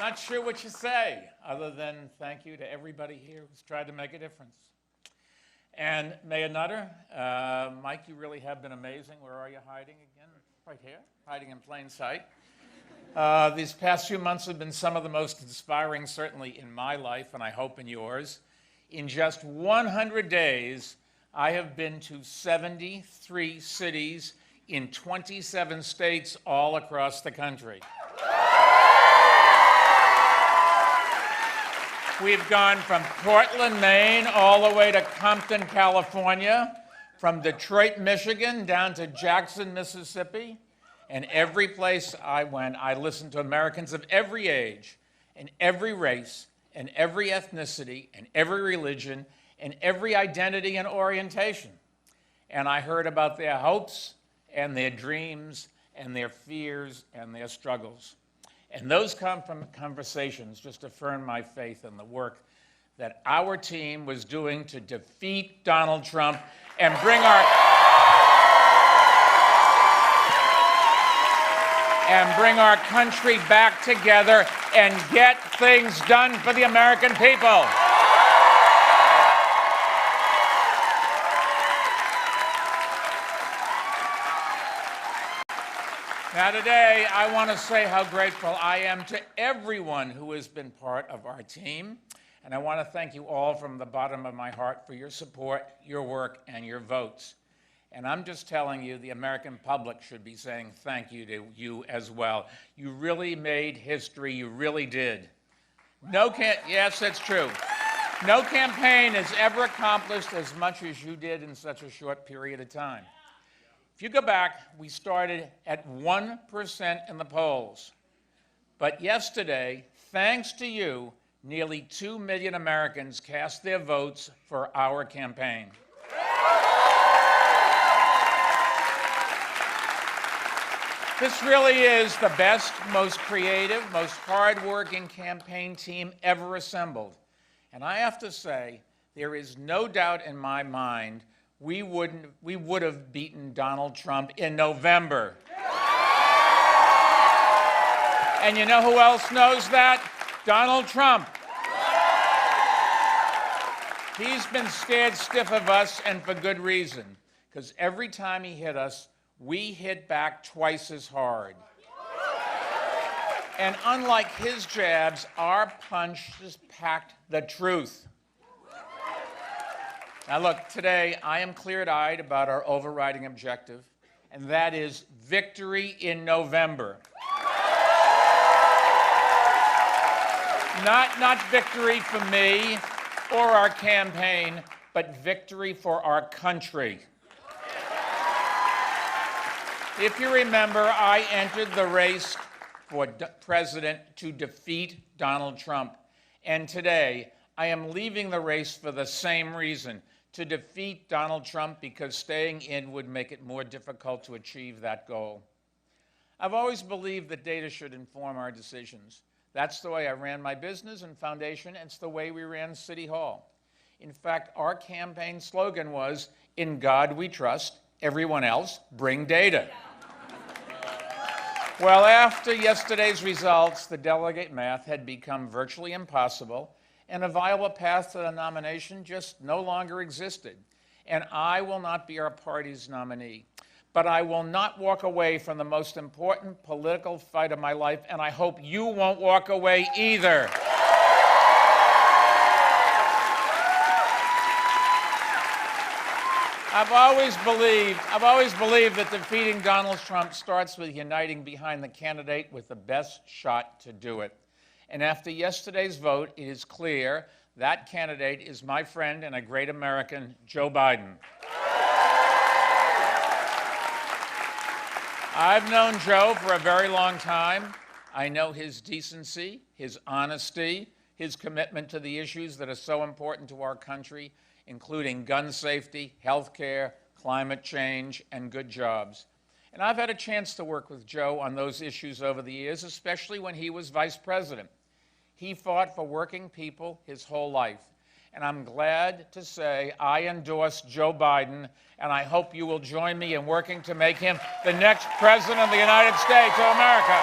Not sure what you say, other than thank you to everybody here who's tried to make a difference. And Mayor Nutter, Mike, you really have been amazing. Where are you hiding again? Right here, hiding in plain sight. These past few months have been some of the most inspiring, certainly in my life, and I hope in yours. In just 100 days, I have been to 73 cities in 27 states all across the country. We've gone from Portland, Maine, all the way to Compton, California, from Detroit, Michigan, down to Jackson, Mississippi. And every place I went, I listened to Americans of every age, and every race, and every ethnicity, and every religion, and every identity and orientation. And I heard about their hopes, and their dreams, and their fears, and their struggles. And those conversations just affirmed my faith in the work that our team was doing to defeat Donald Trump and bring our country back together and get things done for the American people. Now today, I want to say how grateful I am to everyone who has been part of our team. And I want to thank you all from the bottom of my heart for your support, your work, and your votes. And I'm just telling you, the American public should be saying thank you to you as well. You really made history. You really did. Yes, that's true. No campaign has ever accomplished as much as you did in such a short period of time. If you go back, we started at 1% in the polls. But yesterday, thanks to you, nearly 2 million Americans cast their votes for our campaign. This really is the best, most creative, most hardworking campaign team ever assembled. And I have to say, there is no doubt in my mind we would have beaten Donald Trump in November. And you know who else knows that? Donald Trump. He's been scared stiff of us, and for good reason, because every time he hit us, we hit back twice as hard. And unlike his jabs, our punches packed the truth. Now look, today I am clear-eyed about our overriding objective, and that is victory in November. Not victory for me or our campaign, but victory for our country. If you remember, I entered the race for president to defeat Donald Trump, and today I am leaving the race for the same reason, to defeat Donald Trump, because staying in would make it more difficult to achieve that goal. I've always believed that data should inform our decisions. That's the way I ran my business and foundation, and it's the way we ran City Hall. In fact, our campaign slogan was, "In God we trust, everyone else bring data." Well, after yesterday's results, the delegate math had become virtually impossible, and a viable path to the nomination just no longer existed. And I will not be our party's nominee. But I will not walk away from the most important political fight of my life, and I hope you won't walk away either. I've always believed that defeating Donald Trump starts with uniting behind the candidate with the best shot to do it. And after yesterday's vote, it is clear that candidate is my friend and a great American, Joe Biden. I've known Joe for a very long time. I know his decency, his honesty, his commitment to the issues that are so important to our country, including gun safety, health care, climate change, and good jobs. And I've had a chance to work with Joe on those issues over the years, especially when he was vice president. He fought for working people his whole life. And I'm glad to say I endorse Joe Biden, and I hope you will join me in working to make him the next president of the United States of America.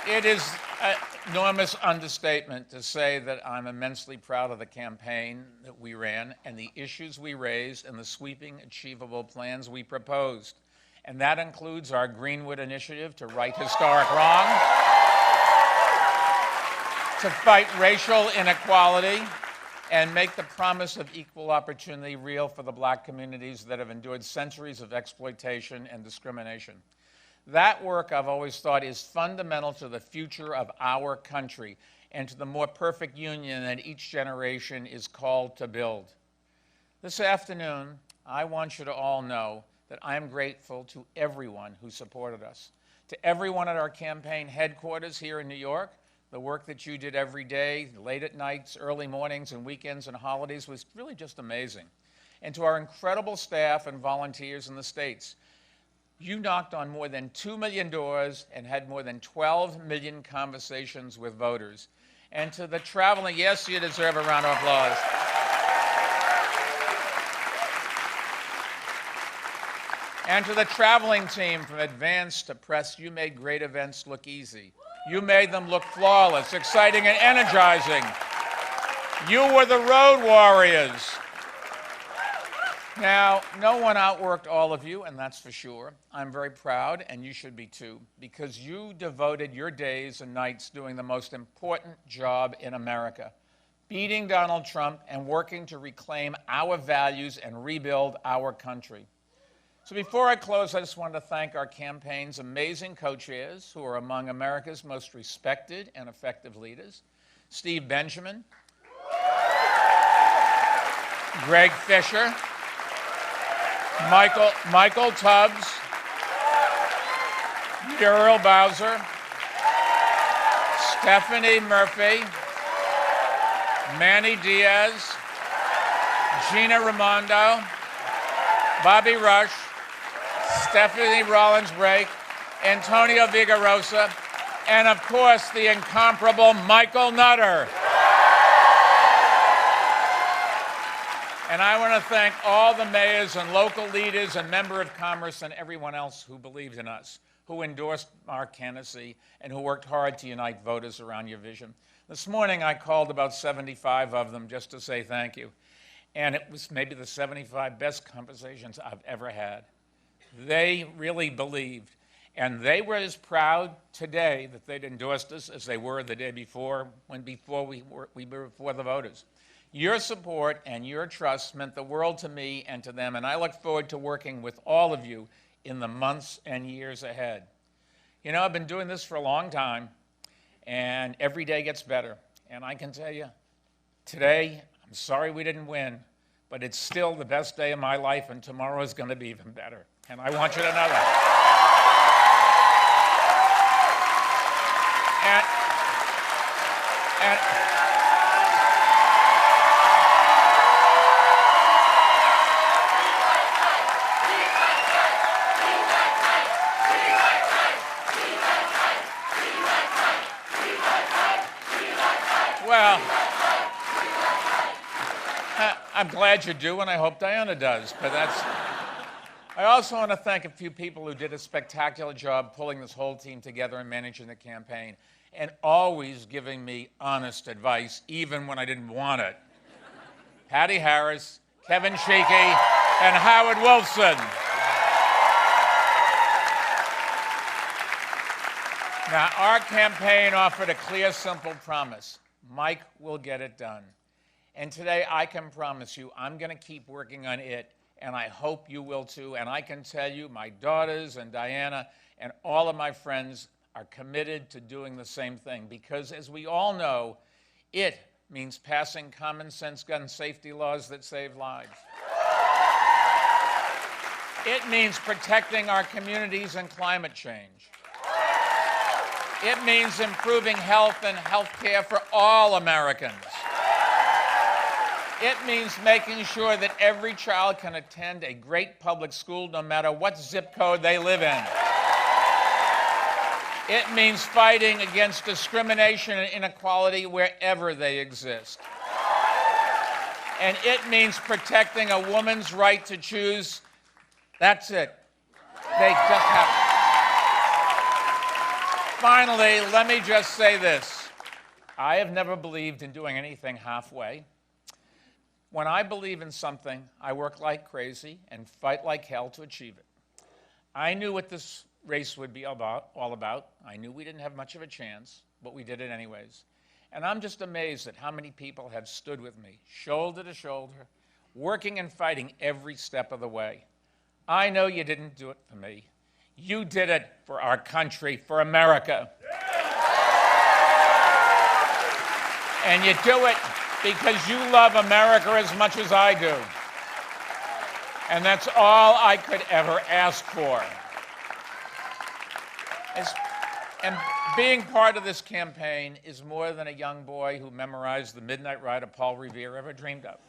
It is an enormous understatement to say that I'm immensely proud of the campaign that we ran and the issues we raised and the sweeping, achievable plans we proposed. And that includes our Greenwood initiative to right historic wrong, to fight racial inequality, and make the promise of equal opportunity real for the black communities that have endured centuries of exploitation and discrimination. That work, I've always thought, is fundamental to the future of our country and to the more perfect union that each generation is called to build. This afternoon, I want you to all know that I am grateful to everyone who supported us. To everyone at our campaign headquarters here in New York, the work that you did every day, late at nights, early mornings, and weekends and holidays was really just amazing. And to our incredible staff and volunteers in the States, you knocked on more than 2 million doors and had more than 12 million conversations with voters. And to the traveling, yes, you deserve a round of applause. And to the traveling team from advance to press, you made great events look easy. You made them look flawless, exciting, and energizing. You were the road warriors. Now, no one outworked all of you, and that's for sure. I'm very proud, and you should be too, because you devoted your days and nights doing the most important job in America, beating Donald Trump and working to reclaim our values and rebuild our country. So before I close, I just wanted to thank our campaign's amazing co-chairs, who are among America's most respected and effective leaders: Steve Benjamin, Greg Fisher, Michael Tubbs, Muriel Bowser, Stephanie Murphy, Manny Diaz, Gina Raimondo, Bobby Rush, Stephanie Rollins-Brake, Antonio Vigarosa, and of course the incomparable Michael Nutter. And I want to thank all the mayors and local leaders and members of Congress and everyone else who believed in us, who endorsed our candidacy, and who worked hard to unite voters around your vision. This morning I called about 75 of them just to say thank you. And it was maybe the 75 best conversations I've ever had. They really believed. And they were as proud today that they'd endorsed us as they were the day before, before we were before the voters. Your support and your trust meant the world to me and to them, and I look forward to working with all of you in the months and years ahead. You know, I've been doing this for a long time, and every day gets better. And I can tell you, today, I'm sorry we didn't win, but it's still the best day of my life, and tomorrow is going to be even better. And I want you to know that. Well, I'm glad you do, and I hope Diana does, but that's... I also want to thank a few people who did a spectacular job pulling this whole team together and managing the campaign, and always giving me honest advice, even when I didn't want it. Patty Harris, Kevin Sheehy, and Howard Wolfson. Now, our campaign offered a clear, simple promise. Mike will get it done. And today, I can promise you, I'm going to keep working on it, and I hope you will too. And I can tell you, my daughters and Diana and all of my friends are committed to doing the same thing, because as we all know, it means passing common sense gun safety laws that save lives. It means protecting our communities and climate change. It means improving health and health care for all Americans. It means making sure that every child can attend a great public school no matter what zip code they live in. It means fighting against discrimination and inequality wherever they exist. And it means protecting a woman's right to choose. That's it. They just have. Finally, let me just say this. I have never believed in doing anything halfway. When I believe in something, I work like crazy and fight like hell to achieve it. I knew what this race would be all about. I knew we didn't have much of a chance, but we did it anyways. And I'm just amazed at how many people have stood with me, shoulder to shoulder, working and fighting every step of the way. I know you didn't do it for me. You did it for our country, for America. And you do it because you love America as much as I do. And that's all I could ever ask for. And being part of this campaign is more than a young boy who memorized the Midnight Ride of Paul Revere ever dreamed of.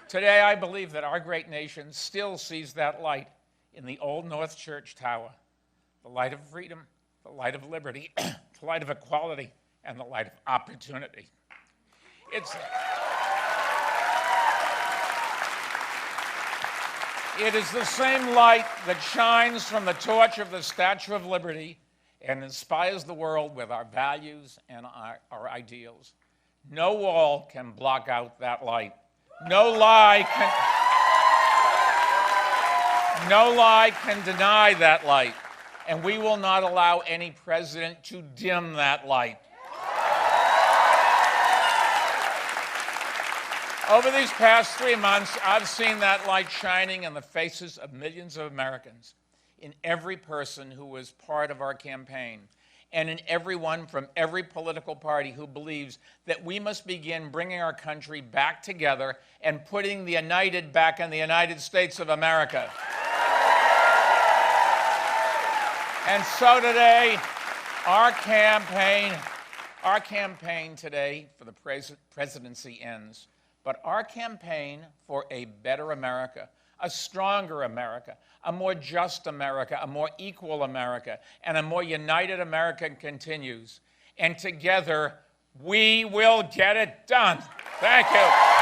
Today, I believe that our great nation still sees that light in the Old North Church Tower, the light of freedom, the light of liberty, the light of equality, and the light of opportunity. It is the same light that shines from the torch of the Statue of Liberty and inspires the world with our values and our ideals. No wall can block out that light. No lie can deny that light, and we will not allow any president to dim that light. Over these past 3 months, I've seen that light shining in the faces of millions of Americans, in every person who was part of our campaign, and in everyone from every political party who believes that we must begin bringing our country back together and putting the united back in the United States of America. And so today, our campaign today for the presidency ends. But our campaign for a better America, a stronger America, a more just America, a more equal America, and a more united America continues. And together, we will get it done. Thank you.